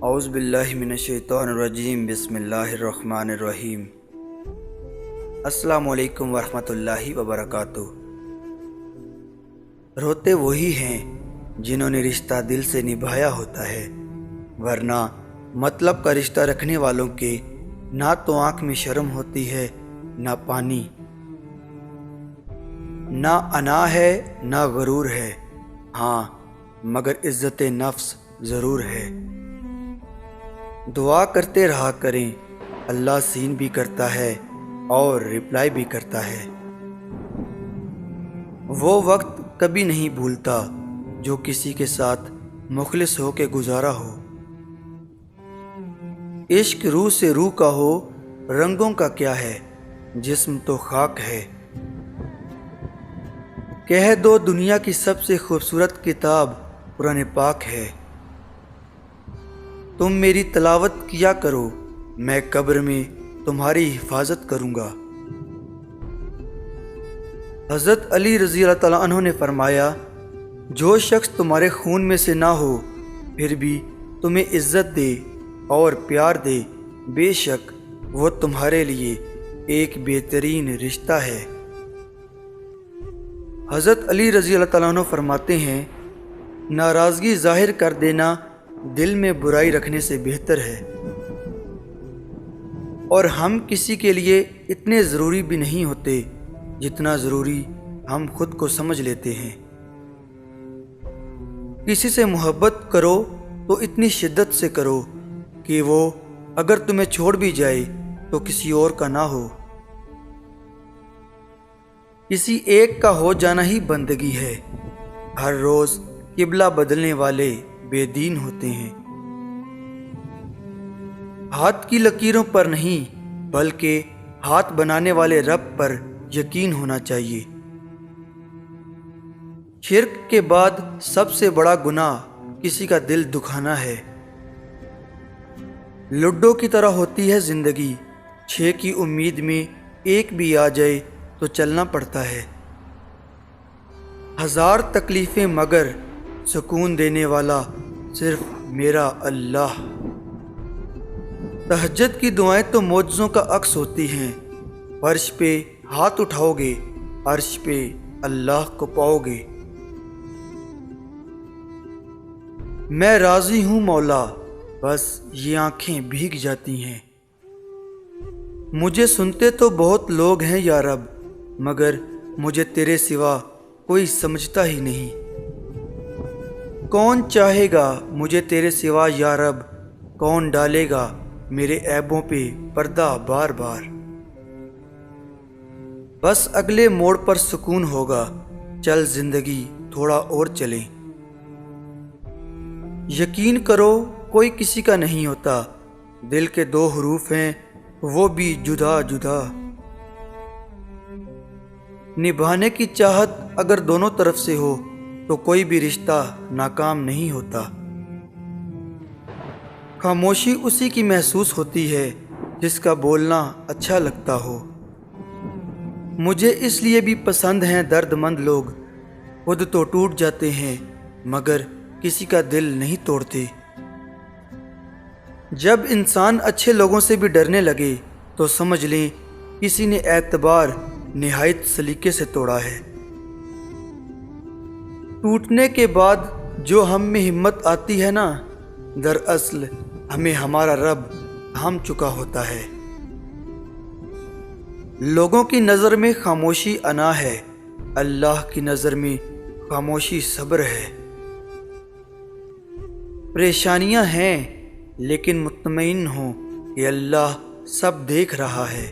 اعوذ باللہ من الشیطان الرجیم، بسم اللہ الرحمن الرحیم۔ السلام علیکم ورحمۃ اللہ وبرکاتہ۔ روتے وہی ہیں جنہوں نے رشتہ دل سے نبھایا ہوتا ہے، ورنہ مطلب کا رشتہ رکھنے والوں کے نہ تو آنکھ میں شرم ہوتی ہے، نہ پانی، نہ انا ہے، نہ غرور ہے، ہاں مگر عزت نفس ضرور ہے۔ دعا کرتے رہا کریں، اللہ سین بھی کرتا ہے اور رپلائی بھی کرتا ہے۔ وہ وقت کبھی نہیں بھولتا جو کسی کے ساتھ مخلص ہو کے گزارا ہو۔ عشق روح سے روح کا ہو، رنگوں کا کیا ہے، جسم تو خاک ہے۔ کہہ دو دنیا کی سب سے خوبصورت کتاب قرآن پاک ہے۔ تم میری تلاوت کیا کرو، میں قبر میں تمہاری حفاظت کروں گا۔ حضرت علی رضی اللہ تعالیٰ عنہ نے فرمایا، جو شخص تمہارے خون میں سے نہ ہو پھر بھی تمہیں عزت دے اور پیار دے، بے شک وہ تمہارے لیے ایک بہترین رشتہ ہے۔ حضرت علی رضی اللہ تعالیٰ عنہ فرماتے ہیں، ناراضگی ظاہر کر دینا دل میں برائی رکھنے سے بہتر ہے، اور ہم کسی کے لیے اتنے ضروری بھی نہیں ہوتے جتنا ضروری ہم خود کو سمجھ لیتے ہیں۔ کسی سے محبت کرو تو اتنی شدت سے کرو کہ وہ اگر تمہیں چھوڑ بھی جائے تو کسی اور کا نہ ہو۔ کسی ایک کا ہو جانا ہی بندگی ہے، ہر روز قبلہ بدلنے والے بے دین ہوتے ہیں۔ ہاتھ کی لکیروں پر نہیں بلکہ ہاتھ بنانے والے رب پر یقین ہونا چاہیے۔ شرک کے بعد سب سے بڑا گناہ کسی کا دل دکھانا ہے۔ لڈو کی طرح ہوتی ہے زندگی، 6 کی امید میں ایک بھی آ جائے تو چلنا پڑتا ہے۔ ہزار تکلیفیں مگر سکون دینے والا صرف میرا اللہ۔ تہجد کی دعائیں تو معجزوں کا عکس ہوتی ہیں، فرش پہ ہاتھ اٹھاؤ گے عرش پہ اللہ کو پاؤ گے۔ میں راضی ہوں مولا، بس یہ آنکھیں بھیگ جاتی ہیں۔ مجھے سنتے تو بہت لوگ ہیں یا رب، مگر مجھے تیرے سوا کوئی سمجھتا ہی نہیں۔ کون چاہے گا مجھے تیرے سوا یا رب، کون ڈالے گا میرے عیبوں پہ پردہ بار بار۔ بس اگلے موڑ پر سکون ہوگا، چل زندگی تھوڑا اور چلیں۔ یقین کرو کوئی کسی کا نہیں ہوتا، دل کے 2 حروف ہیں وہ بھی جدا جدا۔ نبھانے کی چاہت اگر دونوں طرف سے ہو تو کوئی بھی رشتہ ناکام نہیں ہوتا۔ خاموشی اسی کی محسوس ہوتی ہے جس کا بولنا اچھا لگتا ہو۔ مجھے اس لیے بھی پسند ہیں درد مند لوگ، خود تو ٹوٹ جاتے ہیں مگر کسی کا دل نہیں توڑتے۔ جب انسان اچھے لوگوں سے بھی ڈرنے لگے تو سمجھ لیں کسی نے اعتبار نہایت سلیقے سے توڑا ہے۔ ٹوٹنے کے بعد جو ہم میں ہمت آتی ہے نا، دراصل ہمیں ہمارا رب تھام چکا ہوتا ہے۔ لوگوں کی نظر میں خاموشی انا ہے، اللہ کی نظر میں خاموشی صبر ہے۔ پریشانیاں ہیں لیکن مطمئن ہوں کہ اللہ سب دیکھ رہا ہے،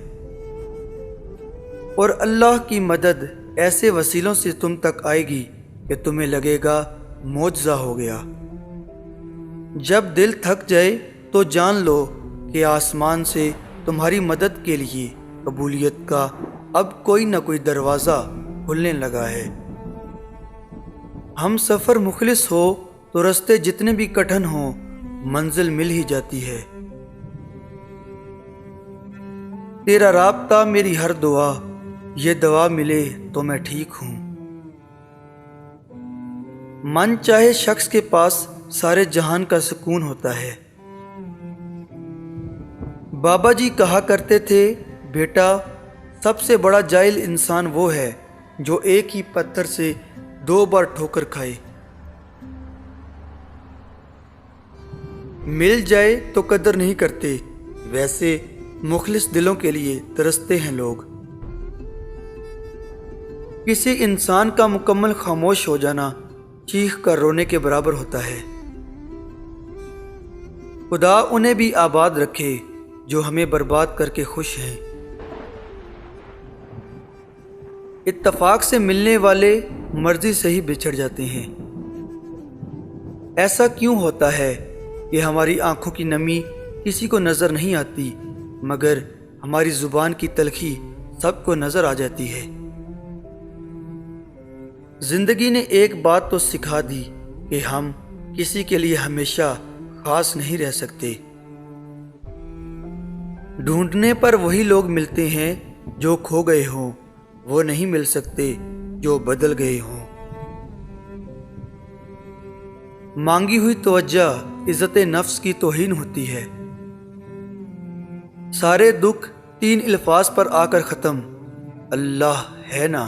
اور اللہ کی مدد ایسے وسیلوں سے تم تک آئے گی کہ تمہیں لگے گا معجزہ ہو گیا۔ جب دل تھک جائے تو جان لو کہ آسمان سے تمہاری مدد کے لیے قبولیت کا اب کوئی نہ کوئی دروازہ کھلنے لگا ہے۔ ہم سفر مخلص ہو تو رستے جتنے بھی کٹھن ہوں منزل مل ہی جاتی ہے۔ تیرا رابطہ میری ہر دعا، یہ دوا ملے تو میں ٹھیک ہوں۔ من چاہے شخص کے پاس سارے جہان کا سکون ہوتا ہے، بابا جی کہا کرتے تھے، بیٹا سب سے بڑا جاہل انسان وہ ہے جو ایک ہی پتھر سے 2 بار ٹھوکر کھائے۔ مل جائے تو قدر نہیں کرتے، ویسے مخلص دلوں کے لیے ترستے ہیں لوگ۔ کسی انسان کا مکمل خاموش ہو جانا چیخ کر رونے کے برابر ہوتا ہے۔ خدا انہیں بھی آباد رکھے جو ہمیں برباد کر کے خوش ہیں۔ اتفاق سے ملنے والے مرضی سے ہی بچھڑ جاتے ہیں۔ ایسا کیوں ہوتا ہے کہ ہماری آنکھوں کی نمی کسی کو نظر نہیں آتی، مگر ہماری زبان کی تلخی سب کو نظر آ جاتی ہے؟ زندگی نے ایک بات تو سکھا دی کہ ہم کسی کے لیے ہمیشہ خاص نہیں رہ سکتے۔ ڈھونڈنے پر وہی لوگ ملتے ہیں جو کھو گئے ہوں، وہ نہیں مل سکتے جو بدل گئے ہوں۔ مانگی ہوئی توجہ عزت نفس کی توہین ہوتی ہے۔ سارے دکھ 3 الفاظ پر آ کر ختم، اللہ ہے نا۔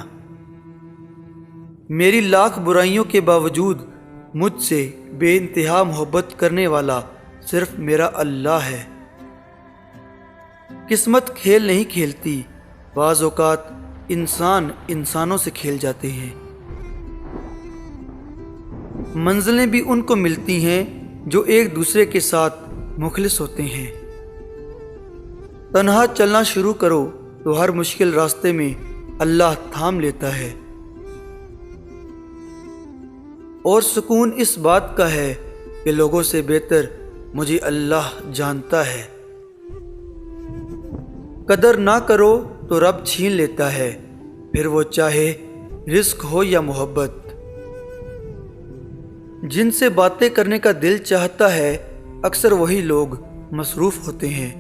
میری لاکھ برائیوں کے باوجود مجھ سے بے انتہا محبت کرنے والا صرف میرا اللہ ہے۔ قسمت کھیل نہیں کھیلتی، بعض اوقات انسان انسانوں سے کھیل جاتے ہیں۔ منزلیں بھی ان کو ملتی ہیں جو ایک دوسرے کے ساتھ مخلص ہوتے ہیں۔ تنہا چلنا شروع کرو تو ہر مشکل راستے میں اللہ تھام لیتا ہے، اور سکون اس بات کا ہے کہ لوگوں سے بہتر مجھے اللہ جانتا ہے۔ قدر نہ کرو تو رب چھین لیتا ہے، پھر وہ چاہے رزق ہو یا محبت۔ جن سے باتیں کرنے کا دل چاہتا ہے اکثر وہی لوگ مصروف ہوتے ہیں۔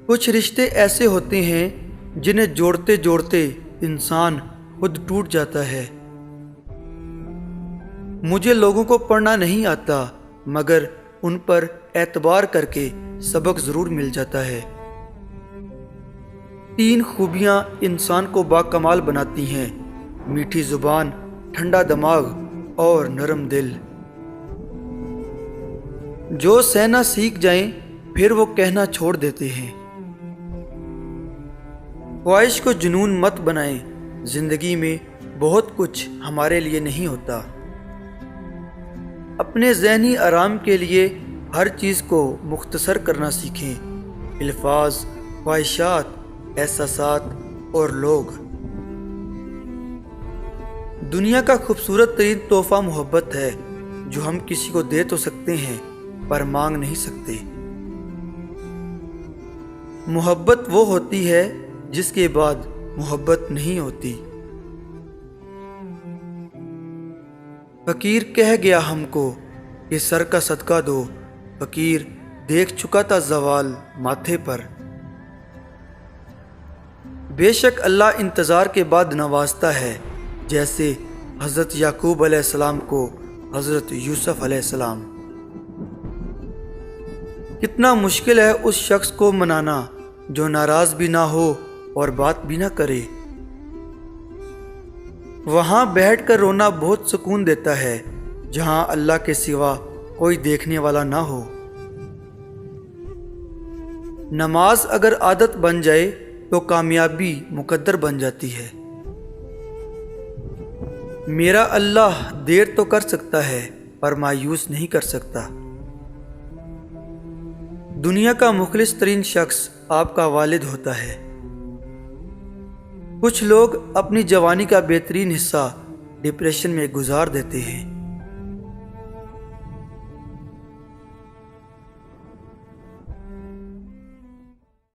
کچھ رشتے ایسے ہوتے ہیں جنہیں جوڑتے جوڑتے انسان خود ٹوٹ جاتا ہے۔ مجھے لوگوں کو پڑھنا نہیں آتا، مگر ان پر اعتبار کر کے سبق ضرور مل جاتا ہے۔ 3 خوبیاں انسان کو باکمال بناتی ہیں: میٹھی زبان، ٹھنڈا دماغ اور نرم دل۔ جو سہنا سیکھ جائیں پھر وہ کہنا چھوڑ دیتے ہیں۔ خواہش کو جنون مت بنائیں، زندگی میں بہت کچھ ہمارے لیے نہیں ہوتا۔ اپنے ذہنی آرام کے لیے ہر چیز کو مختصر کرنا سیکھیں: الفاظ، خواہشات، احساسات اور لوگ۔ دنیا کا خوبصورت ترین تحفہ محبت ہے، جو ہم کسی کو دے تو سکتے ہیں پر مانگ نہیں سکتے۔ محبت وہ ہوتی ہے جس کے بعد محبت نہیں ہوتی۔ فقیر کہہ گیا ہم کو کہ سر کا صدقہ دو، فقیر دیکھ چکا تھا زوال ماتھے پر۔ بے شک اللہ انتظار کے بعد نوازتا ہے، جیسے حضرت یعقوب علیہ السلام کو حضرت یوسف علیہ السلام۔ کتنا مشکل ہے اس شخص کو منانا جو ناراض بھی نہ ہو اور بات بھی نہ کرے۔ وہاں بیٹھ کر رونا بہت سکون دیتا ہے جہاں اللہ کے سوا کوئی دیکھنے والا نہ ہو۔ نماز اگر عادت بن جائے تو کامیابی مقدر بن جاتی ہے۔ میرا اللہ دیر تو کر سکتا ہے پر مایوس نہیں کر سکتا۔ دنیا کا مخلص ترین شخص آپ کا والد ہوتا ہے۔ کچھ لوگ اپنی جوانی کا بہترین حصہ ڈپریشن میں گزار دیتے ہیں۔